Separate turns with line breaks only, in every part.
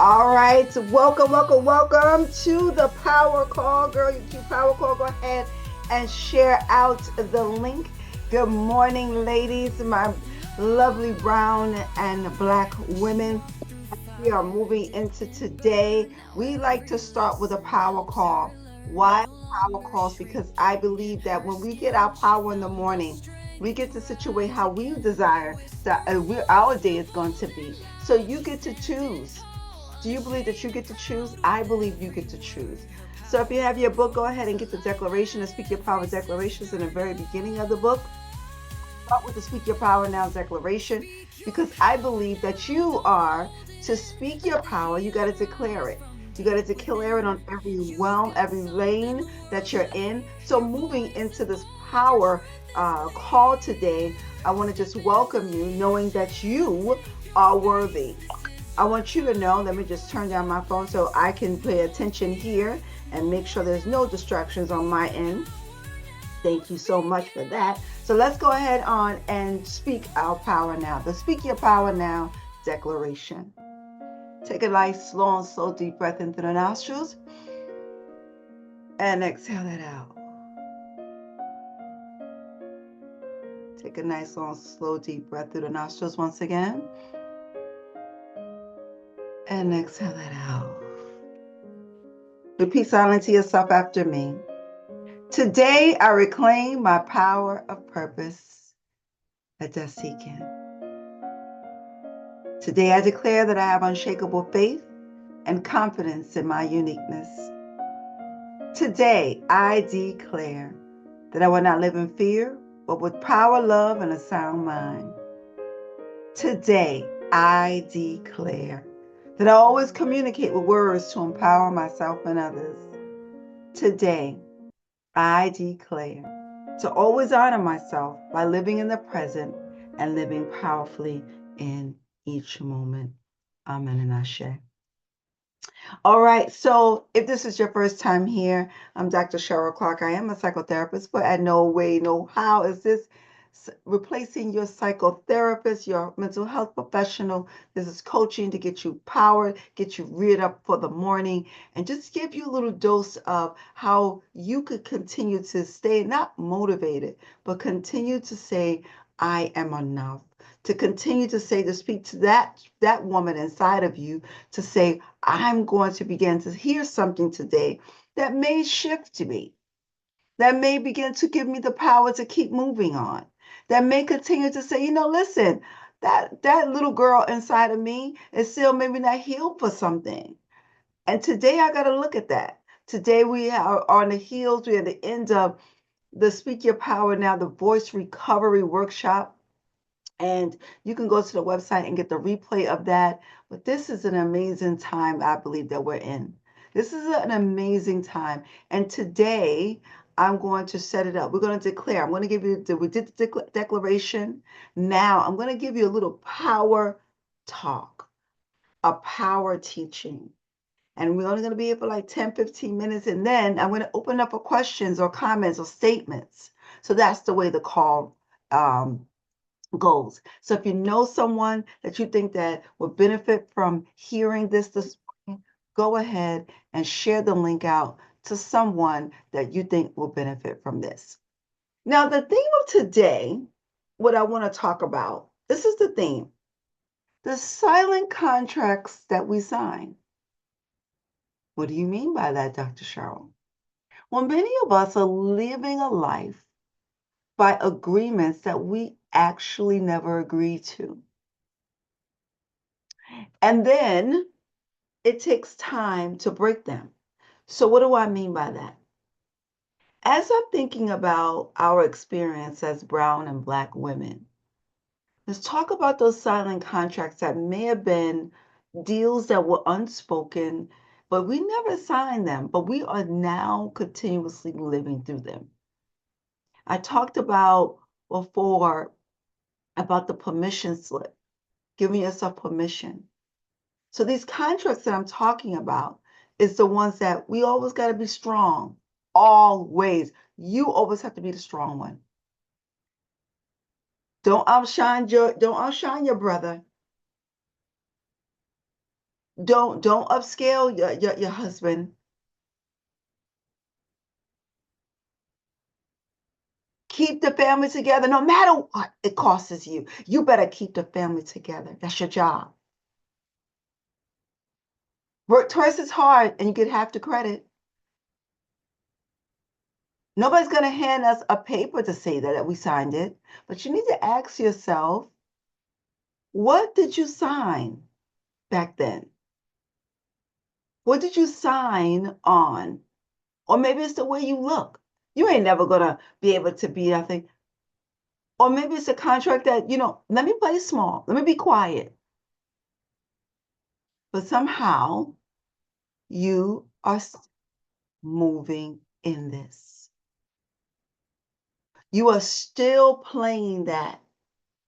All right, welcome, welcome, welcome to the Power Call. Girl, you keep Power Call. Go ahead and share out the link. Good morning, ladies, my lovely brown and black women. We are moving into today. We like to start with a power call. Why power calls? Because I believe that when we get our power in the morning, we get to situate how we desire that our day is going to be. So you get to choose. Do you believe that you get to choose? I believe you get to choose. So if you have your book, go ahead and get the declaration and speak your power declarations in the very beginning of the book. Start with the Speak Your Power Now declaration because I believe that you are to speak your power, you got to declare it. You got to declare it on every realm, every lane that you're in. So moving into this power call today, I want to just welcome you knowing that you are worthy. I want you to know, let me just turn down my phone so I can pay attention here and make sure there's no distractions on my end. Thank you so much for that. So let's go ahead on and speak our power now. The Speak Your Power Now declaration. Take a nice, long, slow, deep breath into the nostrils and exhale that out. Take a nice, long, slow, deep breath through the nostrils once again. And exhale that out. Repeat silently to yourself after me. Today, I reclaim my power of purpose. Adasikin. Today, I declare that I have unshakable faith and confidence in my uniqueness. Today, I declare that I will not live in fear, but with power, love, and a sound mind. Today, I declare that I always communicate with words to empower myself and others. Today, I declare to always honor myself by living in the present and living powerfully in each moment. Amen and Ashe. All right, so if this is your first time here, I'm Dr. Cheryl Clarke. I am a psychotherapist, but at no way, no how is this replacing your psychotherapist, your mental health professional. This is coaching to get you powered, get you reared up for the morning, and just give you a little dose of how you could continue to stay not motivated, but continue to say, I am enough. To continue to say, to speak to that woman inside of you, to say, I'm going to begin to hear something today that may shift me, that may begin to give me the power to keep moving on, that may continue to say, listen, that little girl inside of me is still maybe not healed for something. And today I got to look at that. Today we are on the heels, we're at the end of the Speak Your Power Now, the Voice Recovery Workshop. And you can go to the website and get the replay of that. But this is an amazing time, I believe, that we're in. This is an amazing time. And today, I'm going to set it up. We're going to declare. I'm going to give you, we did the declaration. Now, I'm going to give you a little power talk, a power teaching. And we're only going to be here for like 10, 15 minutes. And then I'm going to open up for questions or comments or statements. So that's the way the call goals. So if you know someone that you think that would benefit from hearing this morning, go ahead and share the link out to someone that you think will benefit from this. Now, the theme of today, what I want to talk about, this is the theme, the silent contracts that we sign. What do you mean by that, Dr. Cheryl? Well, many of us are living a life by agreements that we actually never agreed to. And then it takes time to break them. So, what do I mean by that? As I'm thinking about our experience as brown and black women, let's talk about those silent contracts that may have been deals that were unspoken, but we never signed them, but we are now continuously living through them. I talked about before about the permission slip, giving yourself permission. So these contracts that I'm talking about is the ones that we always got to be strong. Always. You always have to be the strong one. Don't outshine your brother. don't upscale your husband. Keep the family together no matter what it costs you. You better keep the family together. That's your job. Work twice as hard and you get half the credit. Nobody's going to hand us a paper to say that we signed it, but you need to ask yourself, what did you sign back then? What did you sign on? Or maybe it's the way you look. You ain't never going to be able to be nothing. Or maybe it's a contract that, let me play small. Let me be quiet. But somehow you are moving in this. You are still playing that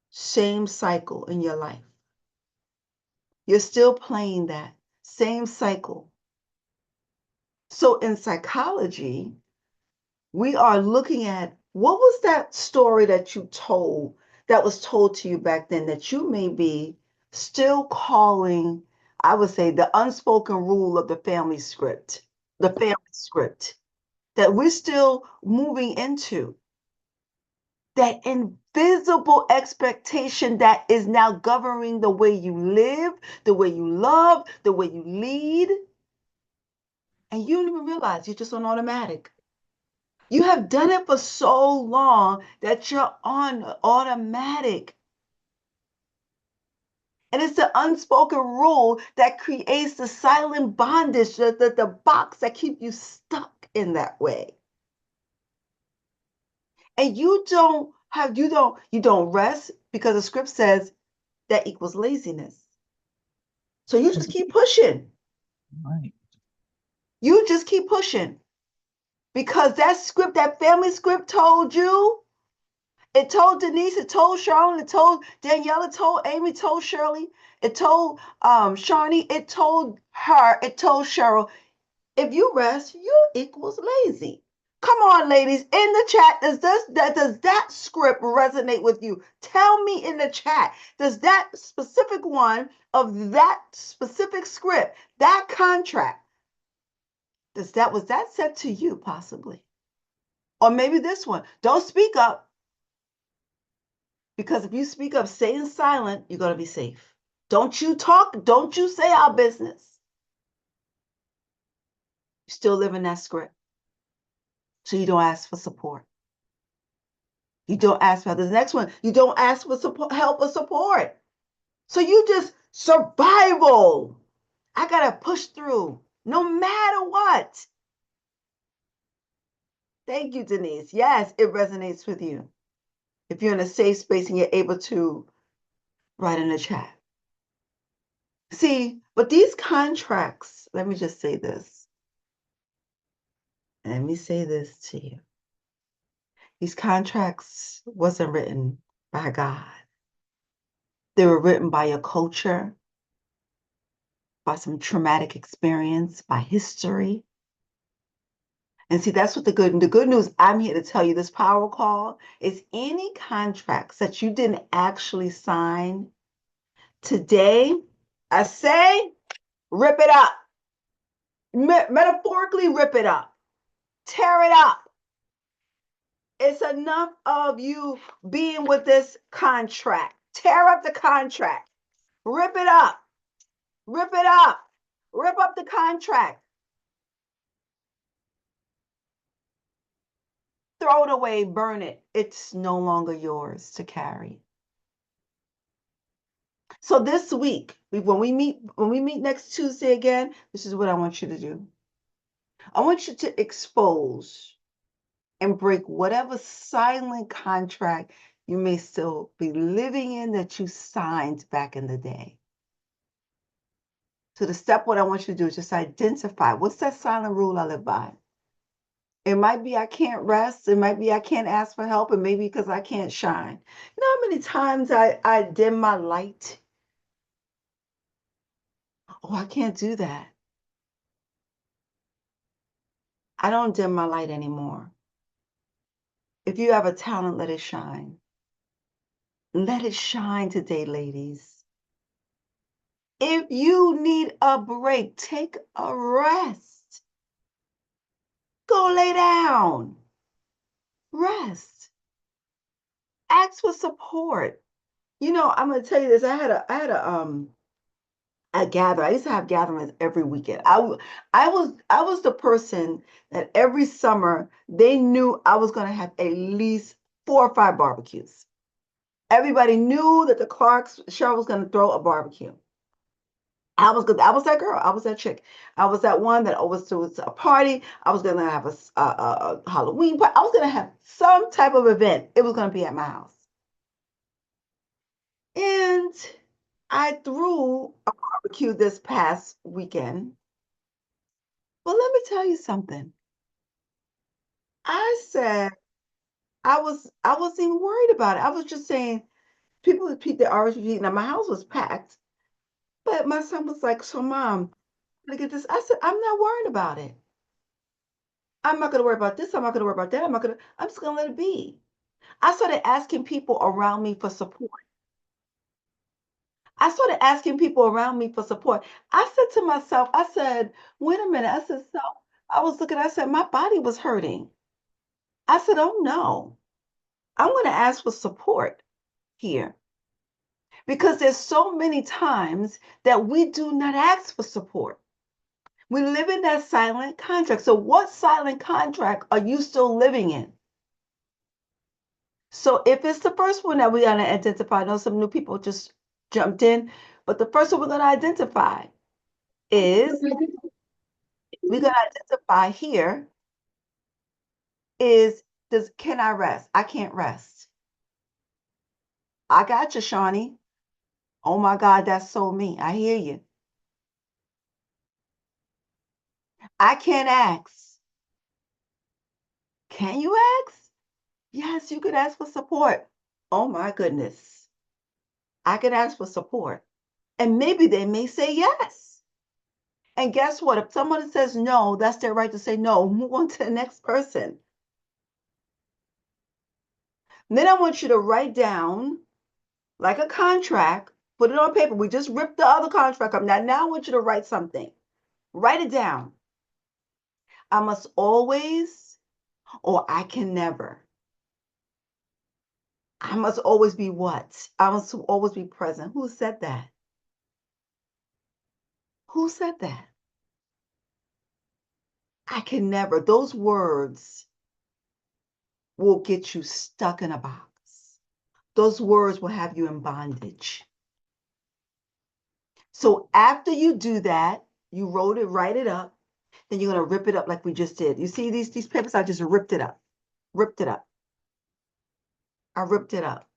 same cycle in your life. You're still playing that same cycle. So in psychology, we are looking at what was that story that you told, that was told to you back then that you may be still calling, I would say, the unspoken rule of the family script, that we're still moving into. That invisible expectation that is now governing the way you live, the way you love, the way you lead. And you don't even realize you're just on automatic. You have done it for so long that you're on automatic. And it's the unspoken rule that creates the silent bondage, the box that keeps you stuck in that way. And you don't rest because the script says that equals laziness. So you just keep pushing.
Right.
You just keep pushing because that script, that family script told you, it told Denise, it told Sharon, it told Danielle, it told Amy, it told Shirley, it told Shawnee, it told her, it told Cheryl, if you rest, you equals lazy. Come on, ladies, in the chat, does that script resonate with you? Tell me in the chat, does that specific one of that specific script, that contract, was that said to you possibly? Or maybe this one, don't speak up, because if you speak up, staying silent, you're going to be safe. Don't you talk, don't you say our business. You still live in that script. So you don't ask for support. You don't ask for the next one. You don't ask for support, help or support. So you just survival. I got to push through no matter what. Thank you, Denise. Yes, it resonates with you. If you're in a safe space and you're able to write in the chat. See, but these contracts, let me just say this. Let me say this to you. These contracts wasn't written by God. They were written by your culture, by some traumatic experience, by history. And see, that's what the good news, I'm here to tell you this power call is any contracts that you didn't actually sign today, I say, rip it up. Metaphorically, rip it up. Tear it up. It's enough of you being with this contract. Tear up the contract. Rip it up. Rip it up. Rip up the contract. Throw it away, burn it. It's no longer yours to carry. So this week, when we meet next Tuesday again, this is what I want you to do. I want you to expose and break whatever silent contract you may still be living in that you signed back in the day. So the step, what I want you to do is just identify, what's that silent rule I live by? It might be I can't rest. It might be I can't ask for help. And maybe because I can't shine. You know how many times I dim my light? Oh, I can't do that. I don't dim my light anymore. If you have a talent, let it shine. Let it shine today, ladies. If you need a break, take a rest. Go lay down. Rest. Ask for support. I'm gonna tell you this. I gather. I used to have gatherings every weekend. I was the person that every summer they knew I was going to have at least 4 or 5 barbecues. Everybody knew that the Clarks, Cheryl was going to throw a barbecue. I was good. I was that girl. I was that chick. I was that one that always was a party. I was going to have a Halloween party. I was going to have some type of event. It was going to be at my house. And I threw a barbecue this past weekend. Well, let me tell you something. I said I wasn't even worried about it. I was just saying people repeat their RSVP. Now my house was packed, but my son was like, "So, mom, look at this." I said, "I'm not worried about it. I'm not gonna worry about this. I'm not gonna worry about that. I'm just gonna let it be." I started asking people around me for support. I started asking people around me for support. I said to myself, I said, wait a minute. I said, so I was looking, I said, my body was hurting. I said, oh no. I'm going to ask for support here because there's so many times that we do not ask for support. We live in that silent contract. So, what silent contract are you still living in? So, if it's the first one that we got to identify, I know some new people just jumped in, but the first one we're going to identify is we're going to identify here is does can I rest? I can't rest. I got you, Shawnee. Oh my God, that's so me. I hear you. I can't ask. Can you ask? Yes, you could ask for support. Oh my goodness. I could ask for support. And maybe they may say yes. And guess what? If someone says no, that's their right to say no. Move on to the next person. And then I want you to write down like a contract, put it on paper. We just ripped the other contract up. Now I want you to write something. Write it down. I must always, or I can never. I must always be what? I must always be present. Who said that? Who said that? I can never. Those words will get you stuck in a box. Those words will have you in bondage. So after you do that, you wrote it, write it up, then you're going to rip it up like we just did. You see these papers? I just ripped it up. Ripped it up. I ripped it up.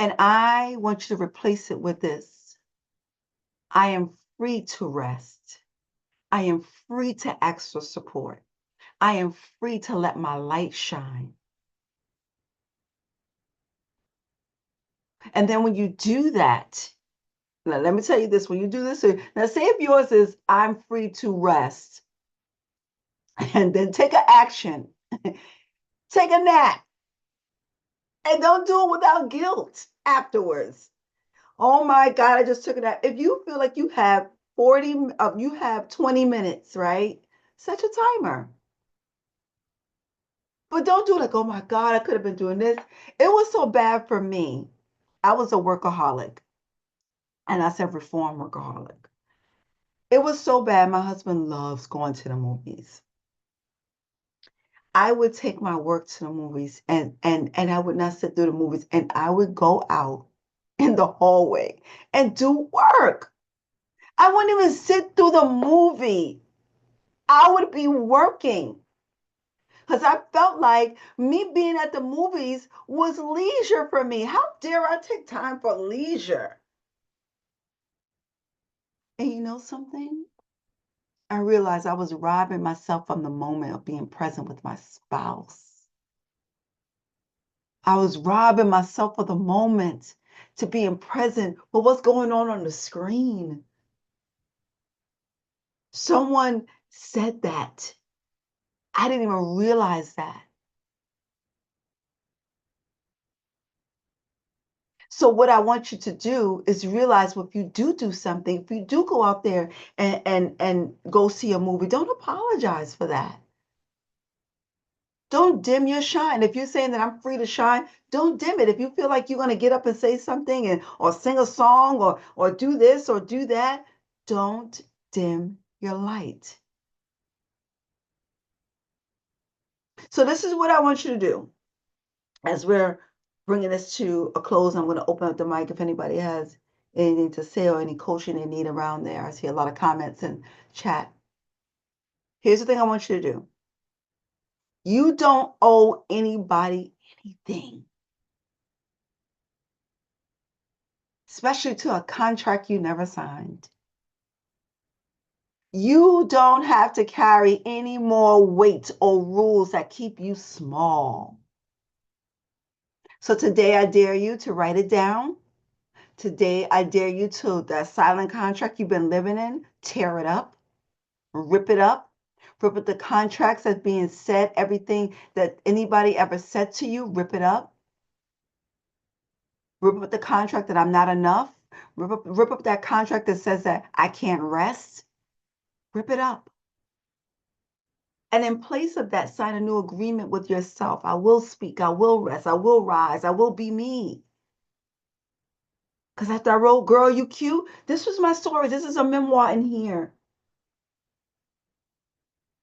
And I want you to replace it with this. I am free to rest. I am free to ask for support. I am free to let my light shine. And then when you do that, now let me tell you this, when you do this, now say if yours is, I'm free to rest, and then take an action, take a nap, and don't do it without guilt afterwards. Oh my God, I just took a nap. If you feel like you have 20 minutes, right? Set a timer. But don't do like, oh my God, I could have been doing this. It was so bad for me. I was a workaholic. And I said reform workaholic. It was so bad. My husband loves going to the movies. I would take my work to the movies and I would not sit through the movies and I would go out in the hallway and do work. I wouldn't even sit through the movie. I would be working because I felt like me being at the movies was leisure for me. How dare I take time for leisure? And you know something? I realized I was robbing myself from the moment of being present with my spouse. I was robbing myself of the moment to being present with what's going on the screen. Someone said that. I didn't even realize that. So what I want you to do is realize if you do something, if you do go out there and go see a movie, don't apologize for that. Don't dim your shine. If you're saying that I'm free to shine, don't dim it. If you feel like you're going to get up and say something and or sing a song or do this or do that, don't dim your light. So this is what I want you to do. As we're bringing this to a close, I'm going to open up the mic if anybody has anything to say or any coaching they need around there. I see a lot of comments and chat. Here's the thing I want you to do. You don't owe anybody anything, especially to a contract you never signed. You don't have to carry any more weight or rules that keep you small. So today I dare you to write it down. Today I dare you to that silent contract you've been living in, tear it up, rip it up. Rip up the contracts that's being said, everything that anybody ever said to you, rip it up. Rip up the contract that I'm not enough. Rip up that contract that says that I can't rest. Rip it up. And in place of that, sign a new agreement with yourself. I will speak. I will rest. I will rise. I will be me. Because after I wrote Girl, You Cute, this was my story. This is a memoir in here.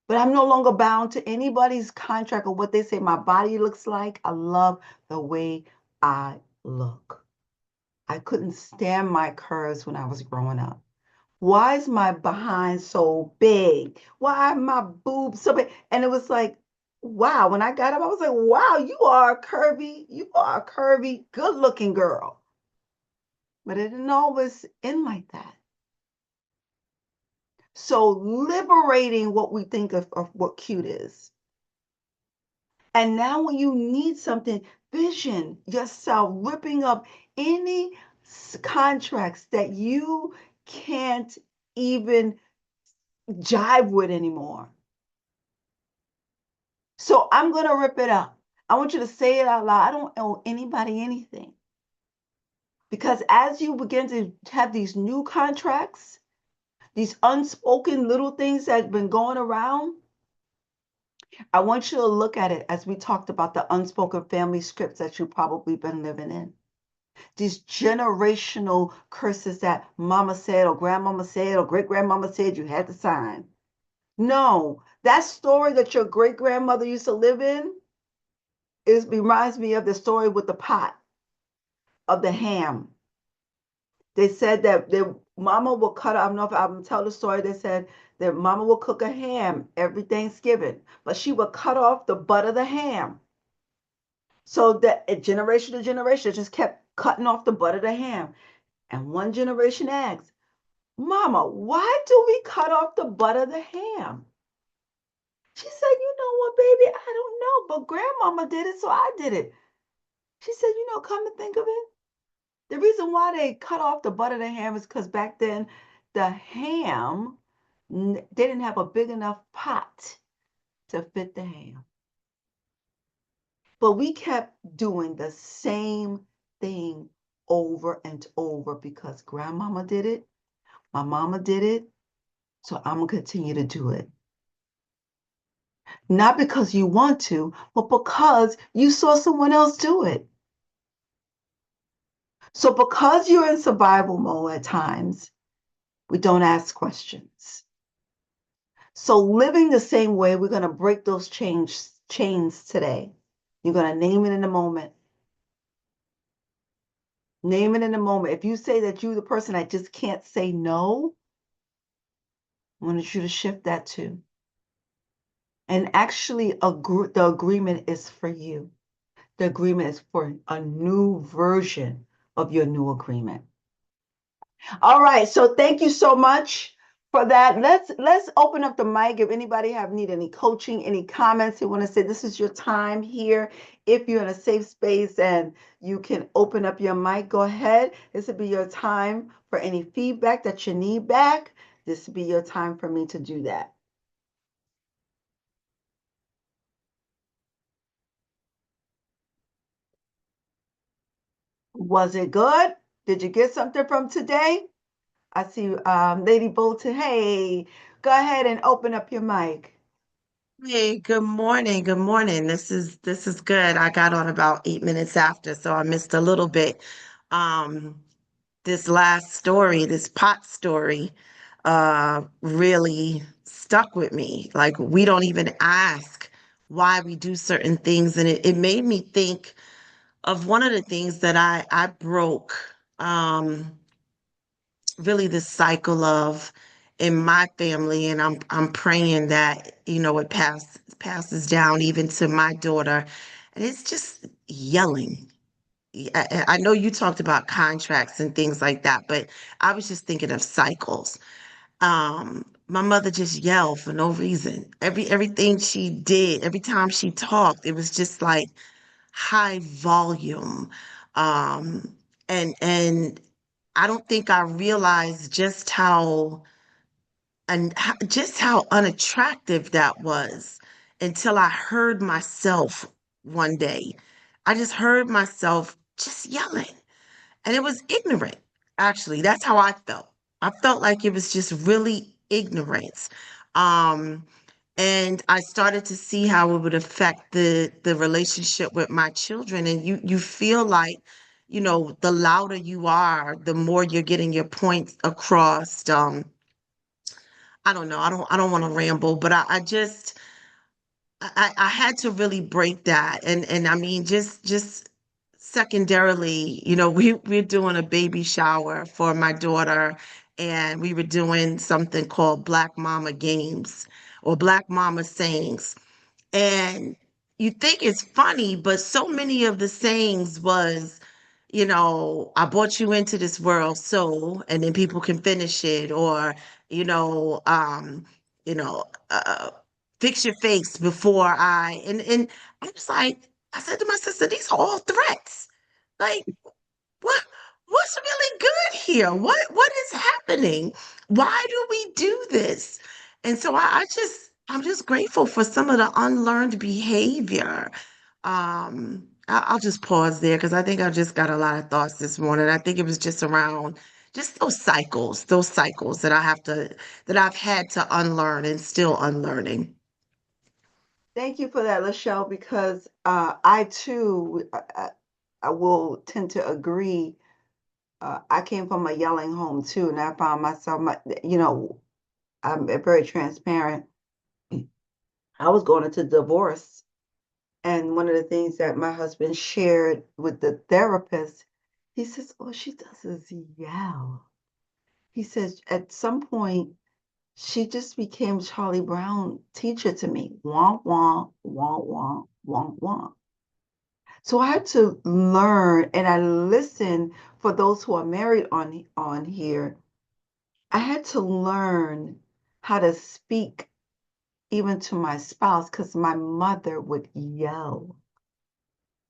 But I'm no longer bound to anybody's contract or what they say my body looks like. I love the way I look. I couldn't stand my curves when I was growing up. Why is my behind so big? Why are my boobs so big? And it was like, wow. When I got up, I was like, wow, you are a curvy, good looking girl. But it didn't always end like that. So liberating what we think of what cute is. And now when you need something, vision yourself ripping up any contracts that you can't even jive with anymore. So I'm going to rip it up. I want you to say it out loud. I don't owe anybody anything. Because as you begin to have these new contracts, these unspoken little things that have been going around, I want you to look at it as we talked about the unspoken family scripts that you've probably been living in. These generational curses that mama said or grandmama said or great grandmama said you had to sign. No, that story that your great grandmother used to live in, it reminds me of the story with the pot of the ham. They said that their mama will cut. I don't know if I'm tell the story. They said that mama will cook a ham every Thanksgiving, but she would cut off the butt of the ham. So that generation to generation, it just kept cutting off the butt of the ham. And one generation asked, Mama, why do we cut off the butt of the ham? She said, you know what, baby, I don't know, but grandmama did it, so I did it. She said, you know, come to think of it, the reason why they cut off the butt of the ham is because back then the ham, they didn't have a big enough pot to fit the ham. But we kept doing the same thing over and over because grandmama did it, my mama did it, so I'm going to continue to do it. Not because you want to, but because you saw someone else do it. So because you're in survival mode at times, we don't ask questions. So living the same way, we're going to break those chains today. You're going to name it in the moment. Name it in the moment. If you say that you're the person that just can't say no, I want you to shift that too. And actually, the agreement is for you. The agreement is for a new version of your new agreement. All right. So thank you so much for that. Let's open up the mic. If anybody need any coaching, any comments, you want to say this is your time here. If you're in a safe space and you can open up your mic, go ahead. This would be your time for any feedback that you need back. This would be your time for me to do that. Was it good? Did you get something from today? I see Lady Bolton. Hey, go ahead and open up your mic.
Hey, good morning. Good morning. This is good. I got on about 8 minutes after, so I missed a little bit. Um, this last story, this pot story, really stuck with me. Like we don't even ask why we do certain things, and it made me think of one of the things that I broke. Um, really the cycle of in my family, and I'm praying that it passes down even to my daughter, and it's just yelling. I know you talked about contracts and things like that, but I was just thinking of cycles. My mother just yelled for no reason. Everything she did, every time she talked, it was just like high volume. Um, and I don't think I realized just how unattractive that was until I heard myself one day. I just heard myself just yelling, and it was ignorant. Actually, that's how I felt. I felt like it was just really ignorance. Um, and I started to see how it would affect the relationship with my children. And you feel like, the louder you are, the more you're getting your points across. I don't know. I don't want to ramble, but I just I had to really break that. And I mean just secondarily, we're doing a baby shower for my daughter, and we were doing something called Black Mama Games or Black Mama Sayings. And you think it's funny, but so many of the sayings was, I brought you into this world so, and then people can finish it, or, you know, um, you know, uh, fix your face before and I was like, I said to my sister, these are all threats. Like, what what's really good here? What is happening? Why do we do this? And so I'm just grateful for some of the unlearned behavior. I'll just pause there because I think I've just got a lot of thoughts this morning. I think it was just around just those cycles that I've had to unlearn and still unlearning.
Thank you for that, Lachelle, because I too, I will tend to agree. I came from a yelling home too, and I found myself, I'm very transparent. I was going into divorce, and one of the things that my husband shared with the therapist, he says, "All she does is yell." He says, at some point, she just became Charlie Brown teacher to me. Wah, wah, wah, wah, wah, wah. So I had to learn, and I listen for those who are married on here. I had to learn how to speak even to my spouse because my mother would yell.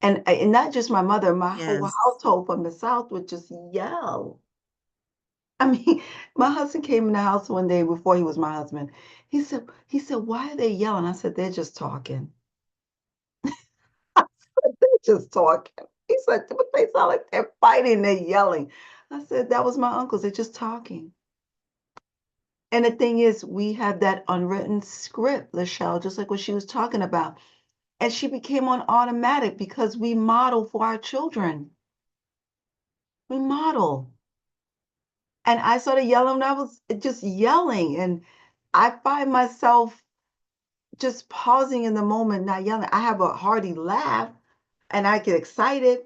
And not just my mother, my whole
Yes.
household from the South would just yell. I mean, my husband came in the house one day before he was my husband. He said, why are they yelling? I said, they're just talking. They're just talking. He said, but they sound like they're fighting, they're yelling. I said, that was my uncles, they're just talking. And the thing is, we have that unwritten script, Lachelle, just like what she was talking about. And she became on automatic because we model for our children. We model. And I started yelling. I was just yelling. And I find myself just pausing in the moment, not yelling. I have a hearty laugh and I get excited,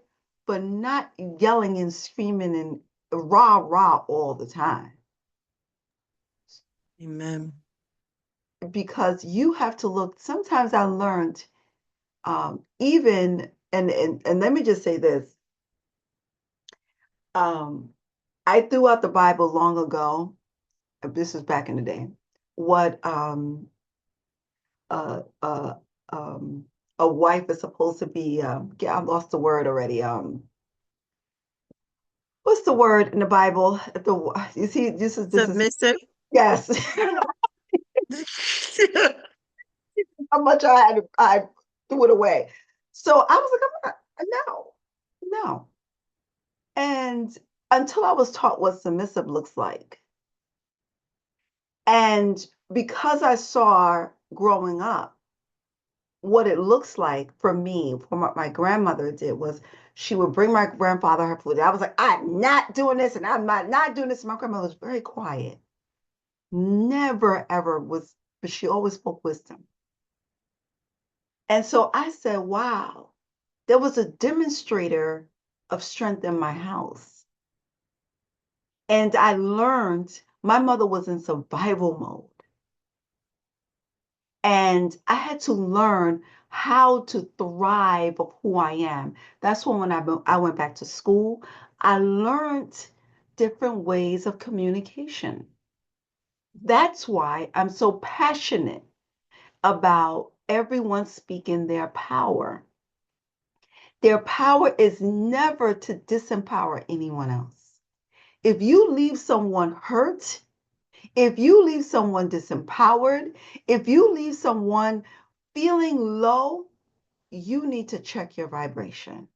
but not yelling and screaming and rah rah all the time.
Amen.
Because you have to look. Sometimes I learned, even, and let me just say this. Um, I threw out the Bible long ago. This is back in the day. What uh, uh, um, a wife is supposed to be. Yeah, I lost the word already. What's the word in the Bible? You see, this is
Submissive.
yes. How much I threw it away. So I was like, no, no. And until I was taught what submissive looks like. And because I saw growing up what it looks like for me, from what my grandmother did was she would bring my grandfather her food. I was like, I'm not doing this and I'm not doing this. My grandmother was very quiet, never ever was, but she always spoke wisdom. And so I said, wow, there was a demonstrator of strength in my house. And I learned my mother was in survival mode. And I had to learn how to thrive of who I am. That's when I went back to school, I learned different ways of communication. That's why I'm so passionate about everyone speaking their power. Their power is never to disempower anyone else. If you leave someone hurt, if you leave someone disempowered, if you leave someone feeling low, you need to check your vibration.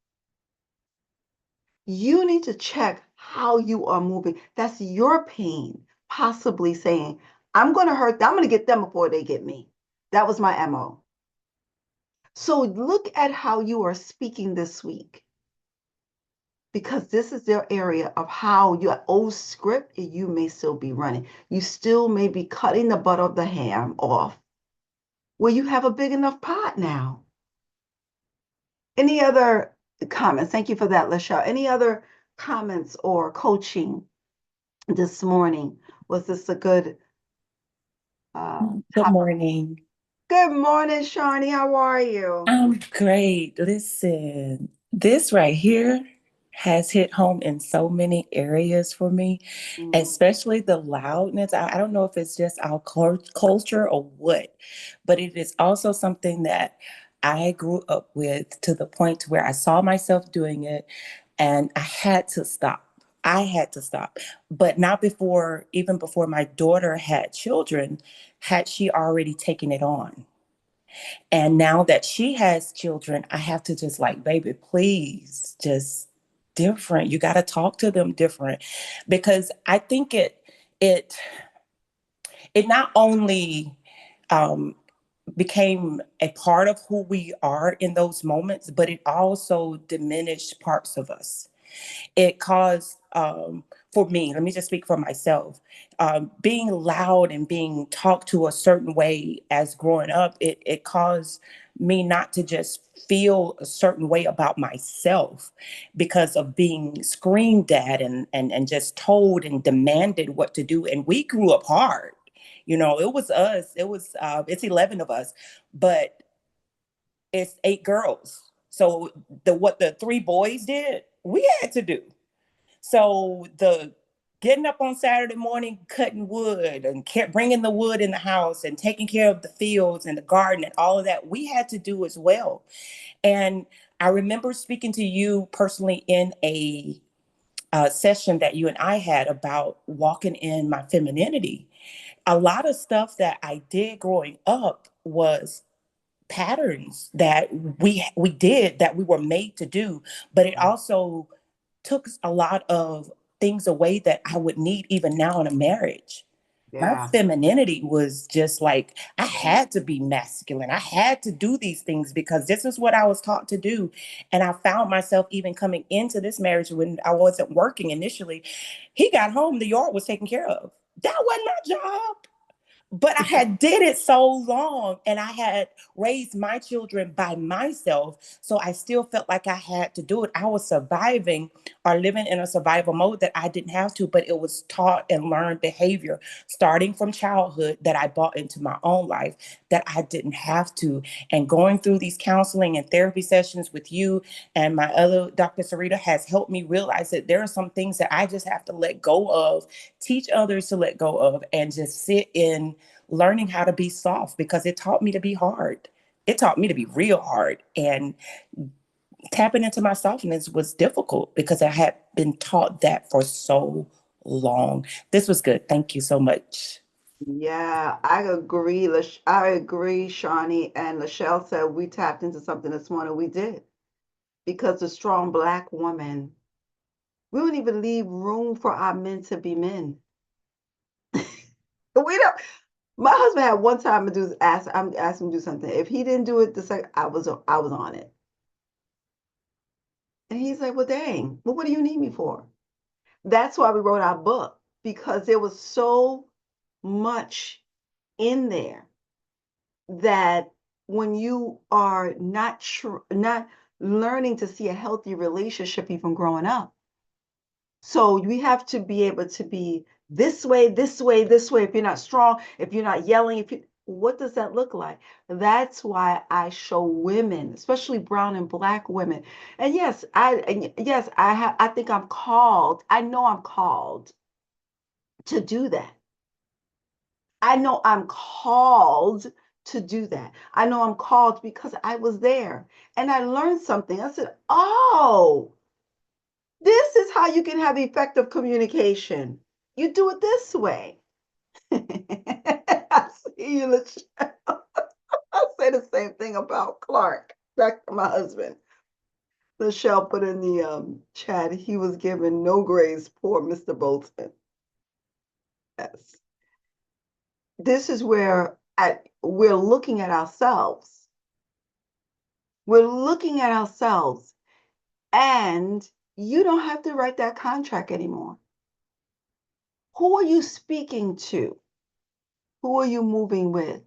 You need to check how you are moving. That's your pain, possibly saying, I'm going to hurt them. I'm going to get them before they get me. That was my MO. So look at how you are speaking this week, because this is their area of how your old script you may still be running. You still may be cutting the butt of the ham off where you have a big enough pot now. Any other comments? Thank you for that, Lachelle. Any other comments or coaching this morning? Was this a good
Good
topic?
morning.
Good morning, Shawnee. How are you?
I'm great. Listen, this right here has hit home in so many areas for me,
Mm,
especially the loudness. I don't know if it's just our culture or what, but it is also something that I grew up with to the point where I saw myself doing it and I had to stop. I had to stop, but not before, even before my daughter had children, had she already taken it on. And now that she has children, I have to just like, baby, please, just different. You got to talk to them different, because I think it it not only um, became a part of who we are in those moments, but it also diminished parts of us. It caused, for me, let me just speak for myself, being loud and being talked to a certain way as growing up, it caused me not to just feel a certain way about myself because of being screamed at and just told and demanded what to do. And we grew up hard. You know, it was us. It's 11 of us, but it's 8 girls. So what the 3 boys did, we had to do. So the getting up on Saturday morning, cutting wood and bringing the wood in the house and taking care of the fields and the garden and all of that, we had to do as well. And I remember speaking to you personally in a session that you and I had about walking in my femininity. A lot of stuff that I did growing up was patterns that we did, that we were made to do, but it also took a lot of things away that I would need even now in a marriage. My
yeah.
femininity was just like, I had to be masculine. I had to do these things because this is what I was taught to do. And I found myself even coming into this marriage when I wasn't working initially. He got home, the yard was taken care of. That wasn't my job. But I had did it so long and I had raised my children by myself. So I still felt like I had to do it. I was surviving or living in a survival mode that I didn't have to, but it was taught and learned behavior starting from childhood that I brought into my own life that I didn't have to. And going through these counseling and therapy sessions with you and my other Dr. Sarita has helped me realize that there are some things that I just have to let go of, teach others to let go of, and just sit in learning how to be soft, because it taught me to be hard. It taught me to be real hard. And tapping into my softness was difficult because I had been taught that for so long. This was good. Thank you so much.
Yeah, I agree. I agree, Shawnee. And Lachelle said we tapped into something this morning. We did. Because the strong Black woman We don't even leave room for our men to be men. We don't. My husband had one time to do ask him to do something. If he didn't do it the second, I was on it. And he's like, well, dang, well, what do you need me for? That's why we wrote our book, because there was so much in there that when you are not learning to see a healthy relationship even growing up. So we have to be able to be this way, this way, this way. If you're not strong, if you're not yelling, what does that look like? That's why I show women, especially brown and black women. And yes, I think I'm called. I know I'm called to do that. I know I'm called to do that. I know I'm called because I was there and I learned something. I said, oh, this is how you can have effective communication. You do it this way. I see you, Lachelle. I say the same thing about Clark. Back to my husband. Lachelle put in the chat, he was given no grace, poor Mr. Bolton. Yes. This is where we're looking at ourselves. We're looking at ourselves, and you don't have to write that contract anymore. Who are you speaking to? Who are you moving with?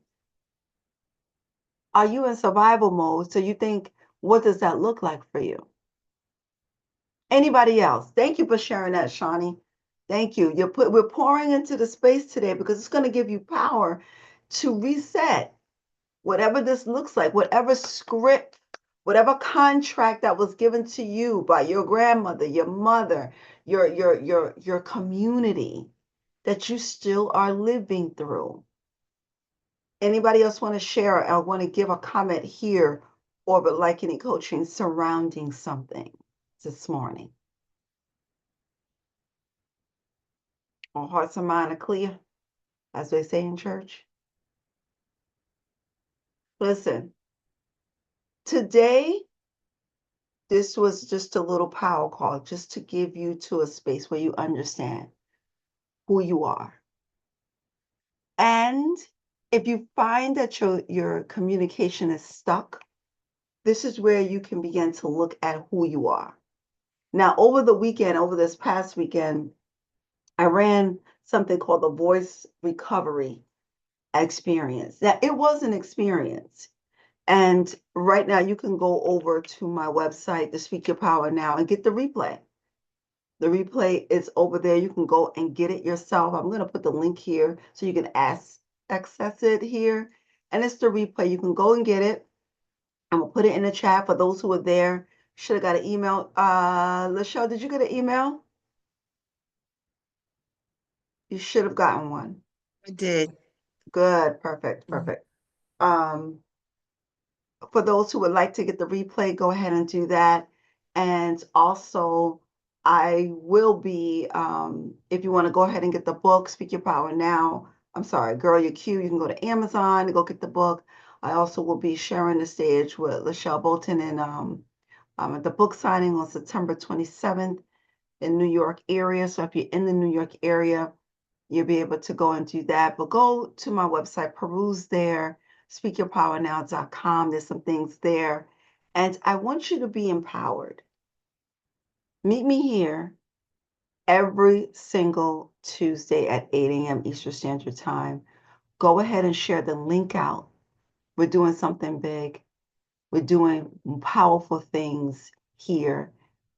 Are you in survival mode? So you think, what does that look like for you? Anybody else? Thank you for sharing that, Shawnee. Thank you. We're pouring into the space today because it's going to give you power to reset whatever this looks like, whatever script, whatever contract that was given to you by your grandmother, your mother, your community that you still are living through. Anybody else want to share or want to give a comment here or would like any coaching surrounding something this morning? Our hearts and mind are clear, as they say in church. Listen, today, this was just a little power call just to give you to a space where you understand who you are. And if you find that your communication is stuck, this is where you can begin to look at who you are. Now, over this past weekend, I ran something called the Voice Recovery Experience. Now, it was an experience. And right now, you can go over to my website, to Speak Your Power Now, and get the replay. The replay is over there. You can go and get it yourself. I'm going to put the link here so you can access it here. And it's the replay. You can go and get it. I'm going to put it in the chat for those who are there. Should have got an email. Lachelle, did you get an email? You should have gotten one.
I did.
Good. Perfect. Perfect. For those who would like to get the replay, go ahead and do that. And also, I will be, if you want to go ahead and get the book, Speak Your Power Now. I'm sorry, Girl Your Q. You can go to Amazon and go get the book. I also will be sharing the stage with Lachelle Bolton and at the book signing on September 27th in New York area. So if you're in the New York area, you'll be able to go and do that. But go to my website, peruse there, speakyourpowernow.com. There's some things there. And I want you to be empowered. Meet me here every single Tuesday at 8 a.m. Eastern Standard Time. Go ahead and share the link out. We're doing something big. We're doing powerful things here.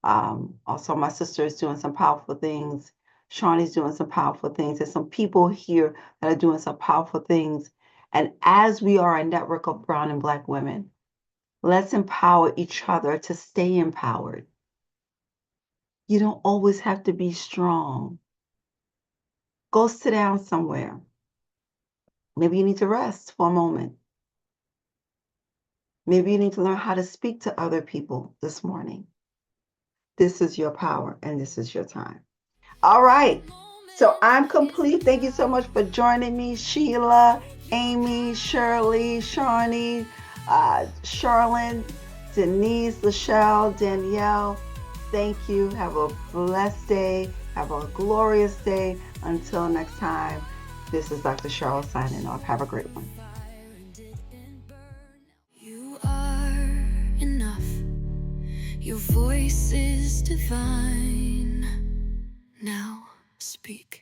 Also, my sister is doing some powerful things. Shawnee's doing some powerful things. There's some people here that are doing some powerful things. And as we are a network of brown and black women, let's empower each other to stay empowered. You don't always have to be strong. Go sit down somewhere. Maybe you need to rest for a moment. Maybe you need to learn how to speak to other people this morning. This is your power and this is your time. All right. So I'm complete. Thank you so much for joining me, Sheila, Amy, Shirley, Shawnee, Charlene, Denise, Lachelle, Danielle. Thank you. Have a blessed day. Have a glorious day. Until next time, this is Dr. Cheryl signing off. Have a great one.
You are enough. Your voice is divine. Now speak.